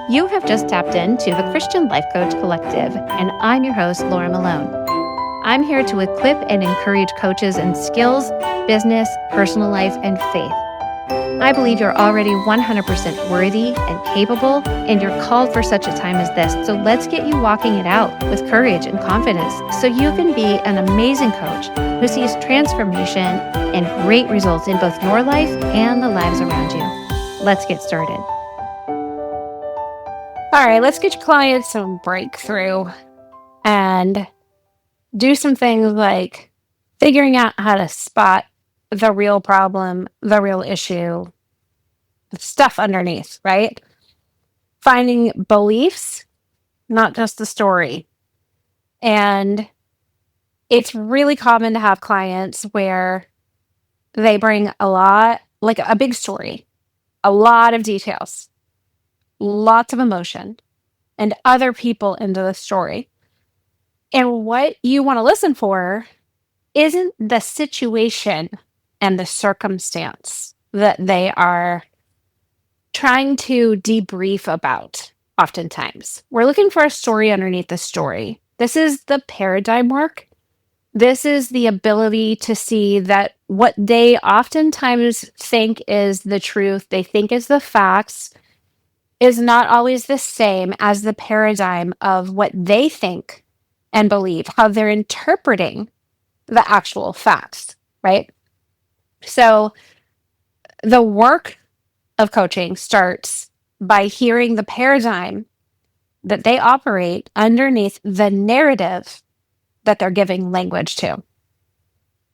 You have just tapped into the Christian Life Coach Collective, and I'm your host, Laura Malone. I'm here to equip and encourage coaches in skills, business, personal life, and faith. I believe you're already 100% worthy and capable, and you're called for such a time as this. So let's get you walking it out with courage and confidence so you can be an amazing coach who sees transformation and great results in both your life and the lives around you. Let's get started. All right, let's get your clients some breakthrough and do some things like figuring out how to spot the real problem, the real issue, the stuff underneath, right? Finding beliefs, not just the story. And it's really common to have clients where they bring a lot, like a big story, a lot of details, lots of emotion, and other people into the story. And what you want to listen for isn't the situation and the circumstance that they are trying to debrief about oftentimes. We're looking for a story underneath the story. This is the paradigm work. This is the ability to see that what they oftentimes think is the truth, they think is the facts, is not always the same as the paradigm of what they think and believe, how they're interpreting the actual facts, right? So the work of coaching starts by hearing the paradigm that they operate underneath the narrative that they're giving language to.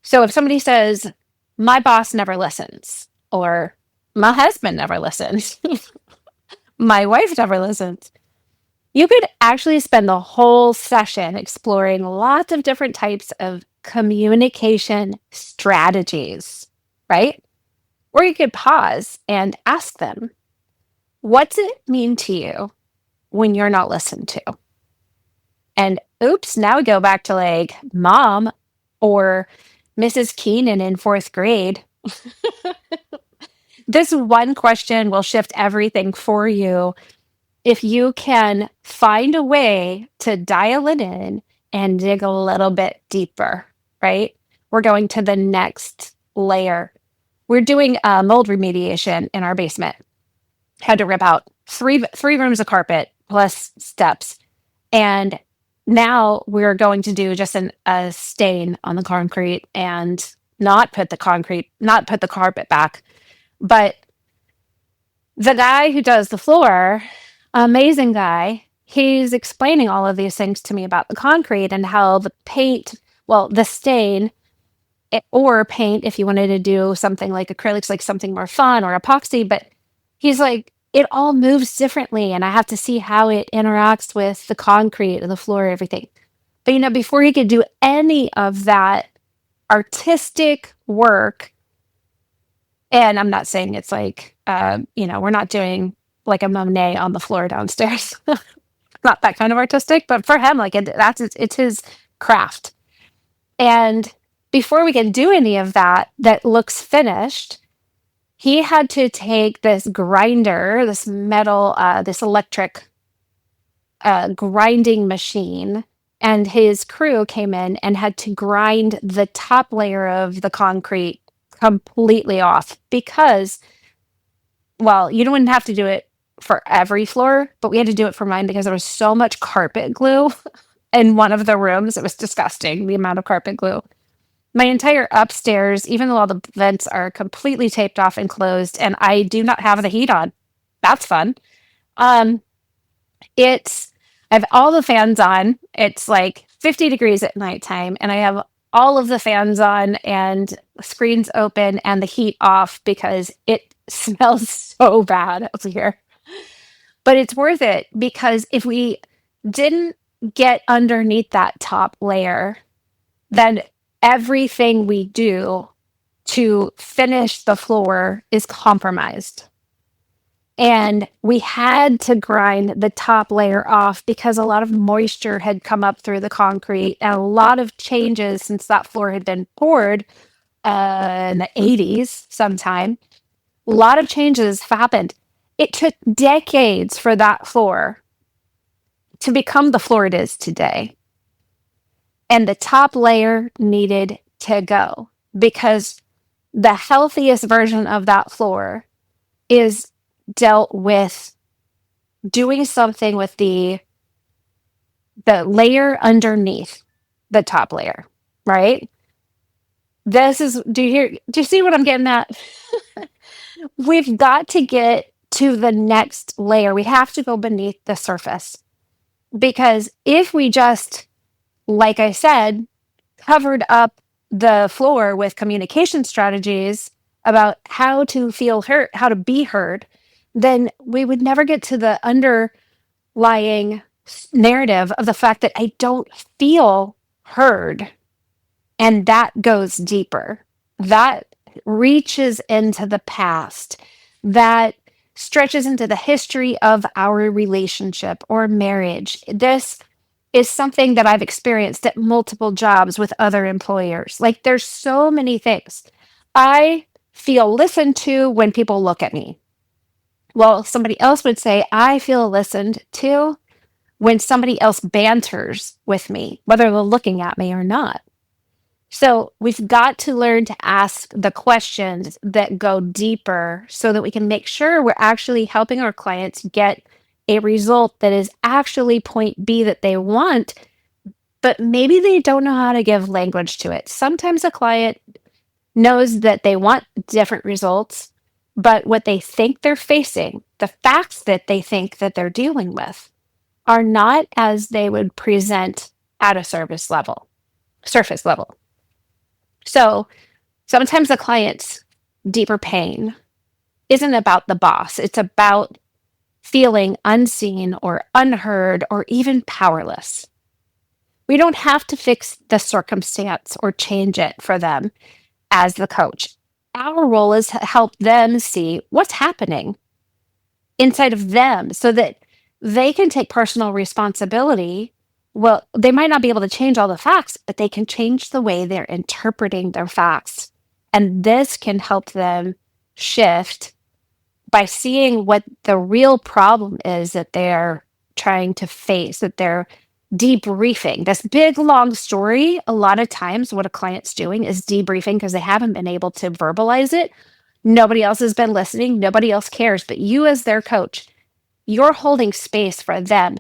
So if somebody says, my boss never listens, or my husband never listens, my wife never listens, you could actually spend the whole session exploring lots of different types of communication strategies, right? Or you could pause and ask them, what's it mean to you when you're not listened to? And oops, now we go back to like mom or Mrs. Keenan in fourth grade. This one question will shift everything for you if you can find a way to dial it in and dig a little bit deeper, right? We're going to the next layer. We're doing mold remediation in our basement. Had to rip out three rooms of carpet plus steps. And now we're going to do just a stain on the concrete and not put the carpet back. But the guy who does the floor, amazing guy, he's explaining all of these things to me about the concrete and how the paint, well, the stain or paint, if you wanted to do something like acrylics, like something more fun or epoxy, but he's like, it all moves differently and I have to see how it interacts with the concrete and the floor, everything. But before he could do any of that artistic work, and I'm not saying it's like, we're not doing like a Monet on the floor downstairs. Not that kind of artistic, but for him, like it's his craft. And before we can do any of that looks finished, he had to take this grinder, this metal, this electric grinding machine, and his crew came in and had to grind the top layer of the concrete completely off because, well, you wouldn't have to do it for every floor, but we had to do it for mine because there was so much carpet glue in one of the rooms. It was disgusting, the amount of carpet glue. My entire upstairs, even though all the vents are completely taped off and closed, and I do not have the heat on. That's fun. I have all the fans on. It's like 50 degrees at nighttime, and I have all of the fans on and screens open and the heat off because it smells so bad over here. But it's worth it because if we didn't get underneath that top layer, then everything we do to finish the floor is compromised. And we had to grind the top layer off because a lot of moisture had come up through the concrete and a lot of changes since that floor had been poured in the 80s sometime. A lot of changes have happened. It took decades for that floor to become the floor it is today. And the top layer needed to go because the healthiest version of that floor is dealt with doing something with the layer underneath the top layer, right? This is do you see what I'm getting at? We've got to get to the next layer. We have to go beneath the surface because if we just, like I said, covered up the floor with communication strategies about how to feel heard, how to be heard, then we would never get to the underlying narrative of the fact that I don't feel heard. And that goes deeper. That reaches into the past. That stretches into the history of our relationship or marriage. This is something that I've experienced at multiple jobs with other employers. Like, there's so many things. I feel listened to when people look at me. Well, somebody else would say, I feel listened to when somebody else banters with me, whether they're looking at me or not. So we've got to learn to ask the questions that go deeper so that we can make sure we're actually helping our clients get a result that is actually point B that they want, but maybe they don't know how to give language to it. Sometimes a client knows that they want different results, but what they think they're facing, the facts that they think that they're dealing with, are not as they would present at a surface level. So sometimes a client's deeper pain isn't about the boss, it's about feeling unseen or unheard or even powerless. We don't have to fix the circumstance or change it for them as the coach. Our role is to help them see what's happening inside of them so that they can take personal responsibility. Well, they might not be able to change all the facts, but they can change the way they're interpreting their facts. And this can help them shift by seeing what the real problem is that they're trying to face, that they're debriefing. This big, long story, a lot of times what a client's doing is debriefing because they haven't been able to verbalize it. Nobody else has been listening. Nobody else cares. But you, as their coach, you're holding space for them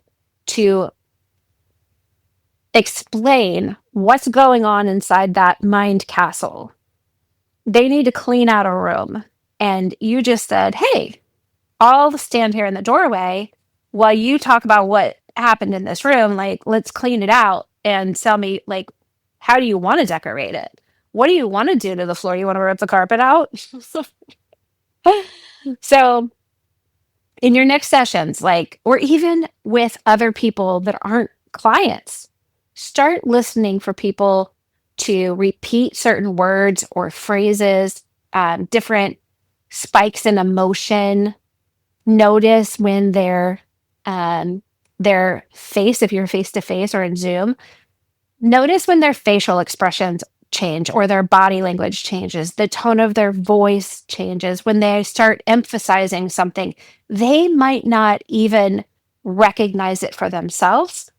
to explain what's going on inside that mind castle. They need to clean out a room. And you just said, hey, I'll stand here in the doorway while you talk about what happened in this room. Like, let's clean it out and tell me, like, how do you want to decorate it? What do you want to do to the floor? You want to rip the carpet out? So, in your next sessions, like, or even with other people that aren't clients, start listening for people to repeat certain words or phrases, different spikes in emotion. Notice when their face, if you're face to face or in Zoom, notice when their facial expressions change or their body language changes, the tone of their voice changes, when they start emphasizing something, they might not even recognize it for themselves,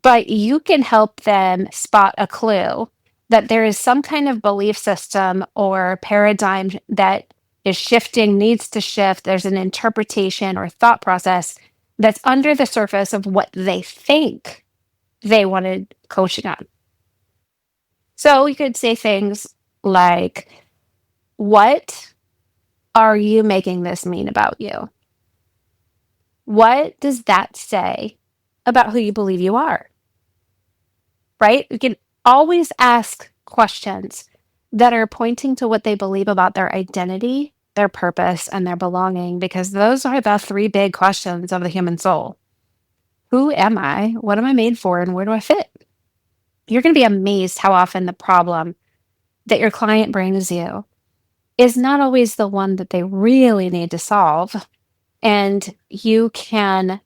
but you can help them spot a clue that there is some kind of belief system or paradigm that is shifting, needs to shift. There's an interpretation or thought process that's under the surface of what they think they wanted coaching on. So you could say things like, what are you making this mean about you? What does that say about who you believe you are? Right? You can always ask questions that are pointing to what they believe about their identity, their purpose, and their belonging, because those are the three big questions of the human soul. Who am I? What am I made for? And where do I fit? You're going to be amazed how often the problem that your client brings you is not always the one that they really need to solve. And you can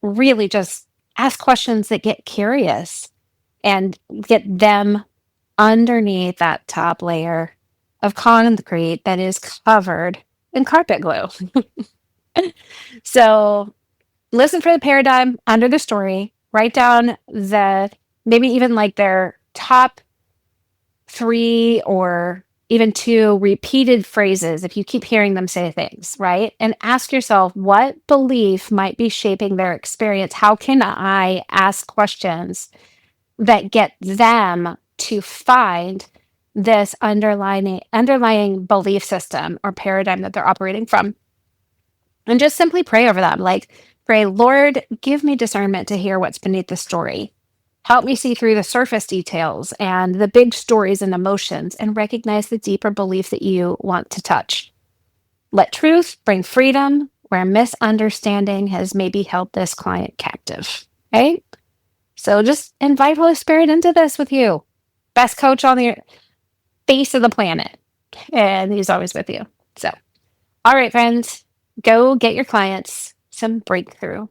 really just ask questions that get curious and get them underneath that top layer of concrete that is covered in carpet glue. So listen for the paradigm under the story, write down maybe even like their top 3 or even 2 repeated phrases if you keep hearing them say things, right? And ask yourself what belief might be shaping their experience. How can I ask questions that get them to find this underlying belief system or paradigm that they're operating from? And just simply pray over them. Like, pray, Lord, give me discernment to hear what's beneath the story. Help me see through the surface details and the big stories and emotions and recognize the deeper belief that you want to touch. Let truth bring freedom where misunderstanding has maybe held this client captive. Okay? So just invite Holy Spirit into this with you. Best coach on the face of the planet. And he's always with you. So, all right, friends, go get your clients some breakthrough.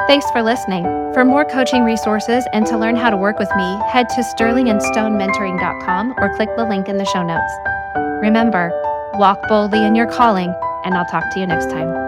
Thanks for listening. For more coaching resources and to learn how to work with me, head to sterlingandstonementoring.com or click the link in the show notes. Remember, walk boldly in your calling, and I'll talk to you next time.